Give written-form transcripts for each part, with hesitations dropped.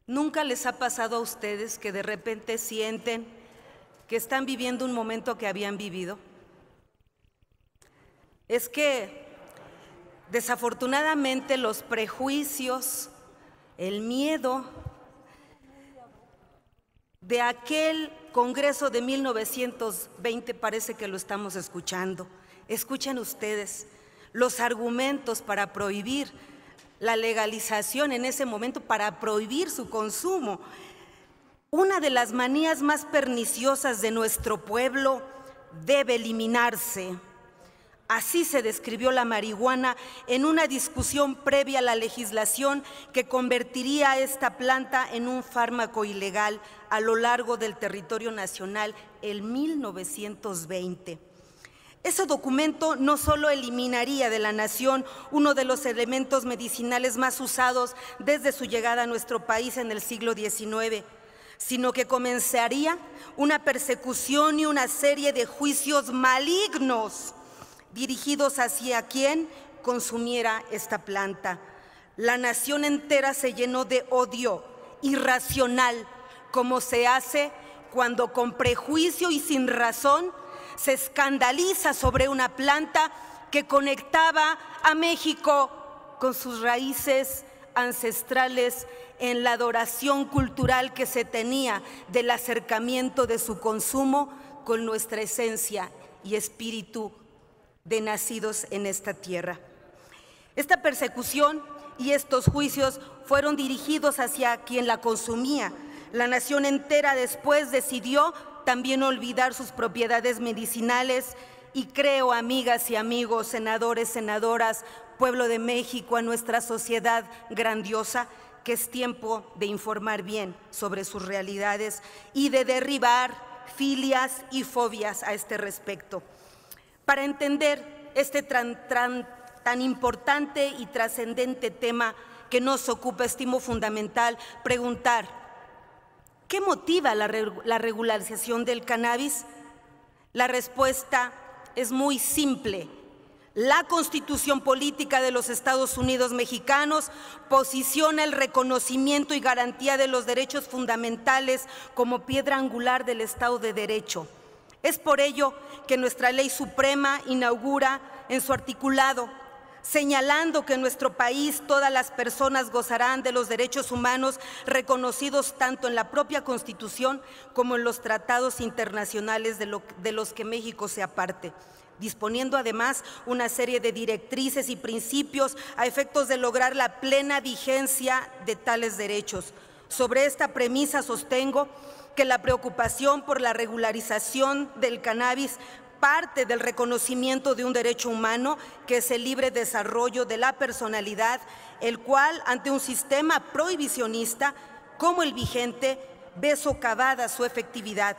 ¿Nunca les ha pasado a ustedes que de repente sienten que están viviendo un momento que habían vivido? Es que desafortunadamente los prejuicios, el miedo de aquel Congreso de 1920 parece que lo estamos escuchando. Escuchen ustedes los argumentos para prohibir la legalización en ese momento, para prohibir su consumo. Una de las manías más perniciosas de nuestro pueblo debe eliminarse. Así se describió la marihuana en una discusión previa a la legislación que convertiría a esta planta en un fármaco ilegal a lo largo del territorio nacional en 1920. Ese documento no solo eliminaría de la nación uno de los elementos medicinales más usados desde su llegada a nuestro país en el siglo XIX, sino que comenzaría una persecución y una serie de juicios malignos dirigidos hacia quien consumiera esta planta. La nación entera se llenó de odio irracional, como se hace cuando con prejuicio y sin razón se escandaliza sobre una planta que conectaba a México con sus raíces ancestrales en la adoración cultural que se tenía del acercamiento de su consumo con nuestra esencia y espíritu de nacidos en esta tierra. Esta persecución y estos juicios fueron dirigidos hacia quien la consumía. La nación entera después decidió también olvidar sus propiedades medicinales y creo, amigas y amigos, senadores, senadoras, pueblo de México, a nuestra sociedad grandiosa, que es tiempo de informar bien sobre sus realidades y de derribar filias y fobias a este respecto. Para entender este tan importante y trascendente tema que nos ocupa, estimo fundamental preguntar: ¿qué motiva la regularización del cannabis? La respuesta es muy simple. La Constitución Política de los Estados Unidos Mexicanos posiciona el reconocimiento y garantía de los derechos fundamentales como piedra angular del Estado de Derecho. Es por ello que nuestra Ley Suprema inaugura en su articulado, señalando que en nuestro país todas las personas gozarán de los derechos humanos reconocidos tanto en la propia Constitución como en los tratados internacionales de los que México sea parte, disponiendo además una serie de directrices y principios a efectos de lograr la plena vigencia de tales derechos. Sobre esta premisa sostengo que la preocupación por la regularización del cannabis parte del reconocimiento de un derecho humano que es el libre desarrollo de la personalidad, el cual, ante un sistema prohibicionista como el vigente, ve socavada su efectividad.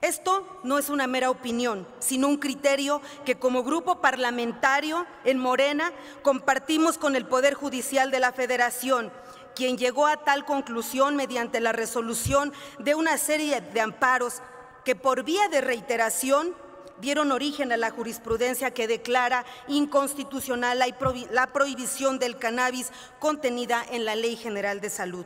Esto no es una mera opinión, sino un criterio que como grupo parlamentario en Morena compartimos con el Poder Judicial de la Federación, quien llegó a tal conclusión mediante la resolución de una serie de amparos que por vía de reiteración dieron origen a la jurisprudencia que declara inconstitucional la prohibición del cannabis contenida en la Ley General de Salud.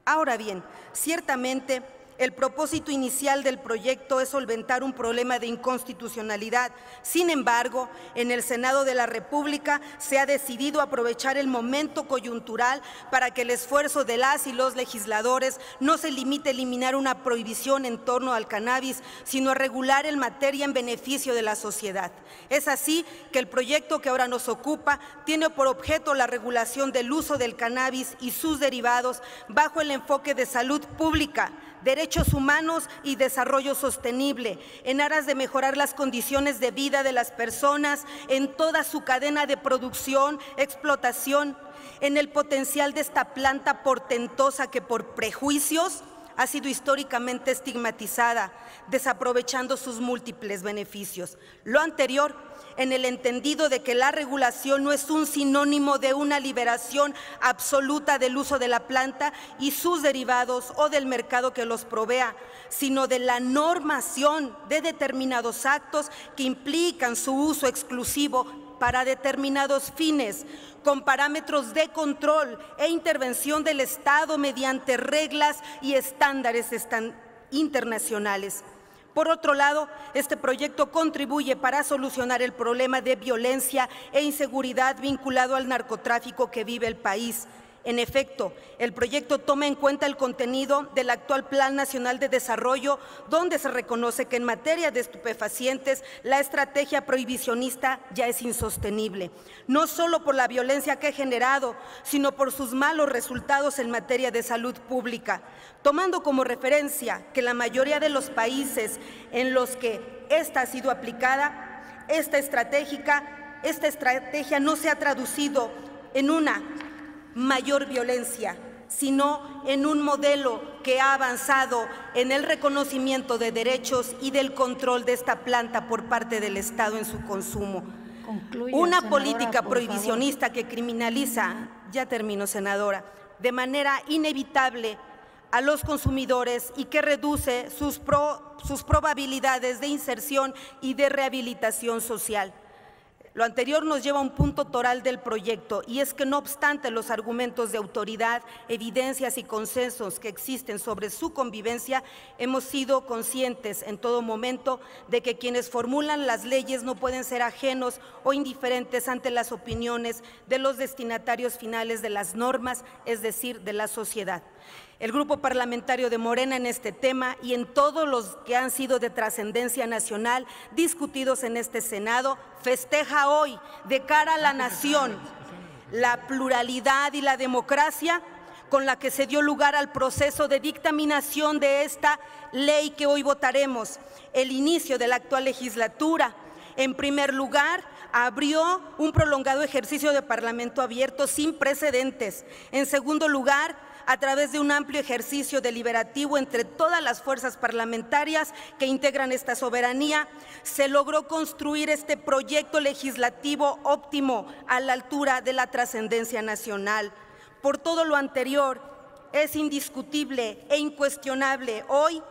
Ahora bien, ciertamente el propósito inicial del proyecto es solventar un problema de inconstitucionalidad. Sin embargo, en el Senado de la República se ha decidido aprovechar el momento coyuntural para que el esfuerzo de las y los legisladores no se limite a eliminar una prohibición en torno al cannabis, sino a regular en materia en beneficio de la sociedad. Es así que el proyecto que ahora nos ocupa tiene por objeto la regulación del uso del cannabis y sus derivados bajo el enfoque de salud pública, derechos humanos y desarrollo sostenible, en aras de mejorar las condiciones de vida de las personas en toda su cadena de producción, explotación, en el potencial de esta planta portentosa que por prejuicios ha sido históricamente estigmatizada, desaprovechando sus múltiples beneficios. Lo anterior en el entendido de que la regulación no es un sinónimo de una liberación absoluta del uso de la planta y sus derivados o del mercado que los provea, sino de la normación de determinados actos que implican su uso exclusivo para determinados fines, con parámetros de control e intervención del Estado mediante reglas y estándares internacionales. Por otro lado, este proyecto contribuye para solucionar el problema de violencia e inseguridad vinculado al narcotráfico que vive el país. En efecto, el proyecto toma en cuenta el contenido del actual Plan Nacional de Desarrollo, donde se reconoce que en materia de estupefacientes la estrategia prohibicionista ya es insostenible, no solo por la violencia que ha generado, sino por sus malos resultados en materia de salud pública, tomando como referencia que la mayoría de los países en los que esta ha sido aplicada, esta estrategia no se ha traducido en una mayor violencia, sino en un modelo que ha avanzado en el reconocimiento de derechos y del control de esta planta por parte del Estado en su consumo. Concluya, Una senadora, política prohibicionista favor. que criminaliza, ya termino, senadora, de manera inevitable a los consumidores y que reduce sus probabilidades de inserción y de rehabilitación social. Lo anterior nos lleva a un punto toral del proyecto, y es que no obstante los argumentos de autoridad, evidencias y consensos que existen sobre su convivencia, hemos sido conscientes en todo momento de que quienes formulan las leyes no pueden ser ajenos o indiferentes ante las opiniones de los destinatarios finales de las normas, es decir, de la sociedad. El Grupo Parlamentario de Morena en este tema y en todos los que han sido de trascendencia nacional discutidos en este Senado festeja hoy, de cara a la nación, la pluralidad y la democracia con la que se dio lugar al proceso de dictaminación de esta ley que hoy votaremos, el inicio de la actual legislatura. En primer lugar, abrió un prolongado ejercicio de Parlamento abierto sin precedentes. En segundo lugar, a través de un amplio ejercicio deliberativo entre todas las fuerzas parlamentarias que integran esta soberanía, se logró construir este proyecto legislativo óptimo a la altura de la trascendencia nacional. Por todo lo anterior, es indiscutible e incuestionable hoy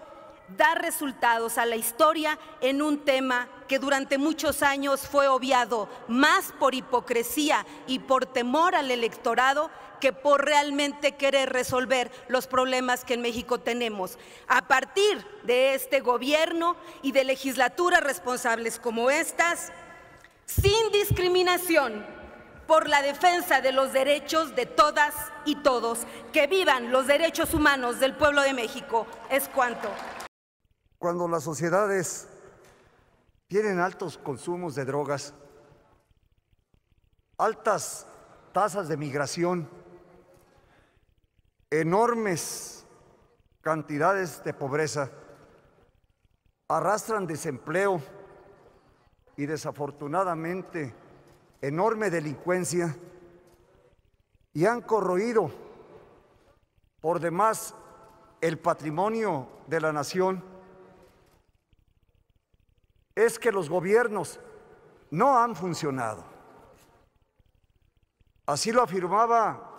dar resultados a la historia en un tema que durante muchos años fue obviado, más por hipocresía y por temor al electorado que por realmente querer resolver los problemas que en México tenemos. A partir de este gobierno y de legislaturas responsables como estas, sin discriminación, por la defensa de los derechos de todas y todos, que vivan los derechos humanos del pueblo de México, es cuanto. Cuando las sociedades tienen altos consumos de drogas, altas tasas de migración, enormes cantidades de pobreza, arrastran desempleo y desafortunadamente enorme delincuencia y han corroído por demás el patrimonio de la nación, es que los gobiernos no han funcionado. Así lo afirmaba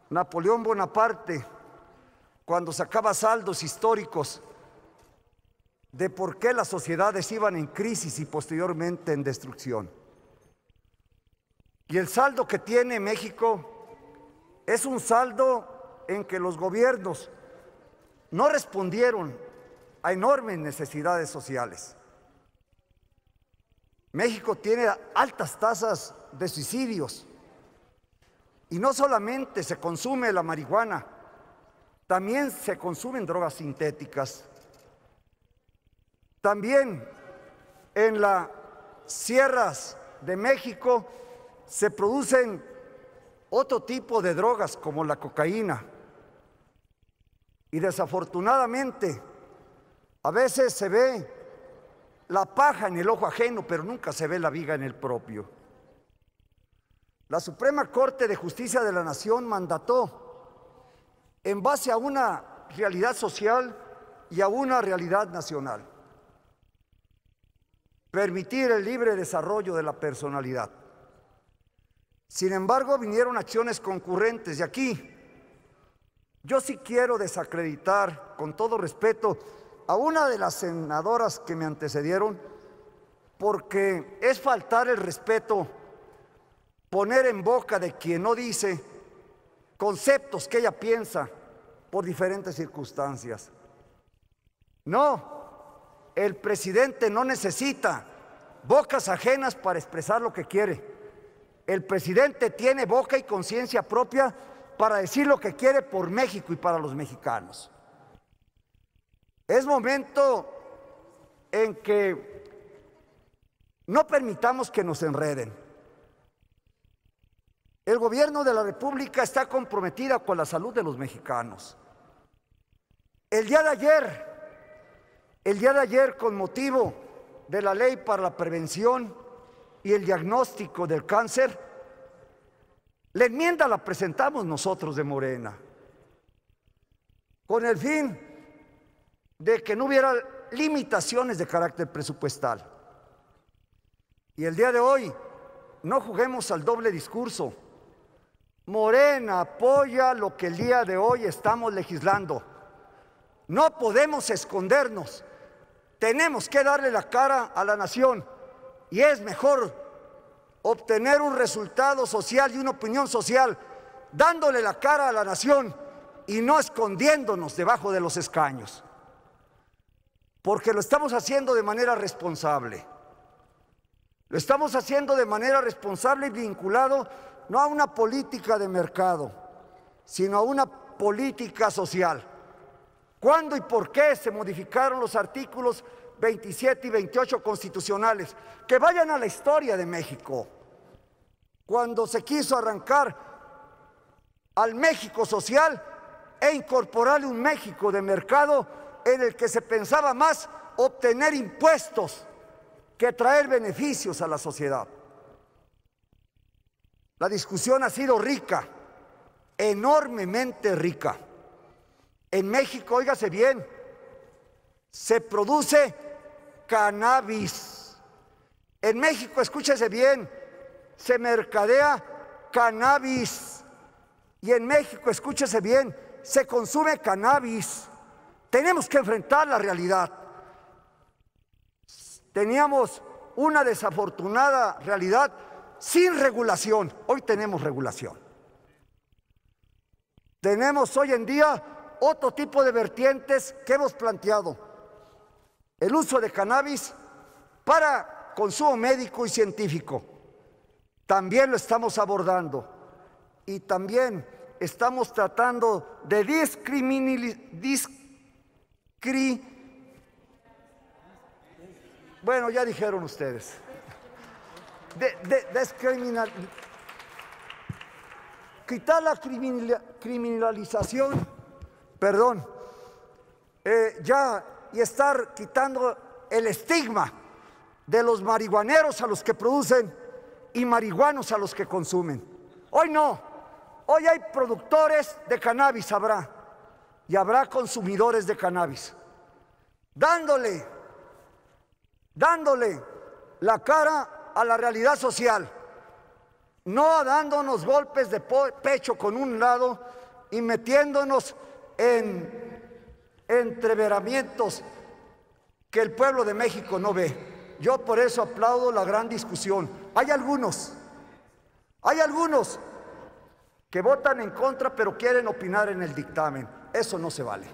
Napoleón Bonaparte cuando sacaba saldos históricos de por qué las sociedades iban en crisis y posteriormente en destrucción. Y el saldo que tiene México es un saldo en que los gobiernos no respondieron a enormes necesidades sociales. México tiene altas tasas de suicidios y no solamente se consume la marihuana, también se consumen drogas sintéticas. También en las sierras de México se producen otro tipo de drogas como la cocaína. Y desafortunadamente, a veces se ve la paja en el ojo ajeno, pero nunca se ve la viga en el propio. La Suprema Corte de Justicia de la Nación mandató, en base a una realidad social y a una realidad nacional, permitir el libre desarrollo de la personalidad. Sin embargo, vinieron acciones concurrentes y aquí yo sí quiero desacreditar, con todo respeto, a una de las senadoras que me antecedieron, porque es faltar el respeto poner en boca de quien no dice conceptos que ella piensa por diferentes circunstancias. No, el presidente no necesita bocas ajenas para expresar lo que quiere. El presidente tiene boca y conciencia propia para decir lo que quiere por México y para los mexicanos. Es momento en que no permitamos que nos enreden. El gobierno de la República está comprometida con la salud de los mexicanos. El día de ayer, con motivo de la ley para la prevención y el diagnóstico del cáncer, la enmienda la presentamos nosotros de Morena, con el fin de que no hubiera limitaciones de carácter presupuestal. Y el día de hoy, no juguemos al doble discurso. Morena apoya lo que el día de hoy estamos legislando. No podemos escondernos. Tenemos que darle la cara a la nación. Y es mejor obtener un resultado social y una opinión social dándole la cara a la nación y no escondiéndonos debajo de los escaños. Porque lo estamos haciendo de manera responsable. Lo estamos haciendo de manera responsable y vinculado no a una política de mercado, sino a una política social. ¿Cuándo y por qué se modificaron los artículos 27 y 28 constitucionales? Que vayan a la historia de México. Cuando se quiso arrancar al México social e incorporarle un México de mercado en el que se pensaba más obtener impuestos que traer beneficios a la sociedad. La discusión ha sido rica, enormemente rica. En México, óigase bien, se produce cannabis. En México, escúchese bien, se mercadea cannabis. Y en México, escúchese bien, se consume cannabis. Tenemos que enfrentar la realidad. Teníamos una desafortunada realidad sin regulación. Hoy tenemos regulación. Tenemos hoy en día otro tipo de vertientes que hemos planteado. El uso de cannabis para consumo médico y científico. También lo estamos abordando. Y también estamos tratando de bueno, ya dijeron ustedes. Quitar la criminalización, y estar quitando el estigma de los marihuaneros a los que producen y marihuanos a los que consumen. Hoy no, hoy hay productores de cannabis, y habrá consumidores de cannabis, dándole la cara a la realidad social, no dándonos golpes de pecho con un lado y metiéndonos en entreveramientos que el pueblo de México no ve. Yo por eso aplaudo la gran discusión. Hay algunos que votan en contra pero quieren opinar en el dictamen. Eso no se vale.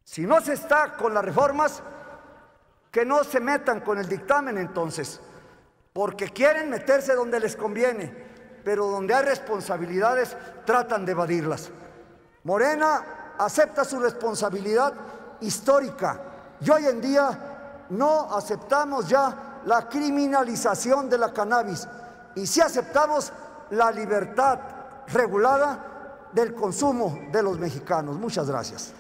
Si no se está con las reformas, que no se metan con el dictamen entonces, porque quieren meterse donde les conviene, pero donde hay responsabilidades tratan de evadirlas. Morena acepta su responsabilidad histórica y hoy en día no aceptamos ya la criminalización de la cannabis y sí aceptamos la libertad regulada del consumo de los mexicanos. Muchas gracias.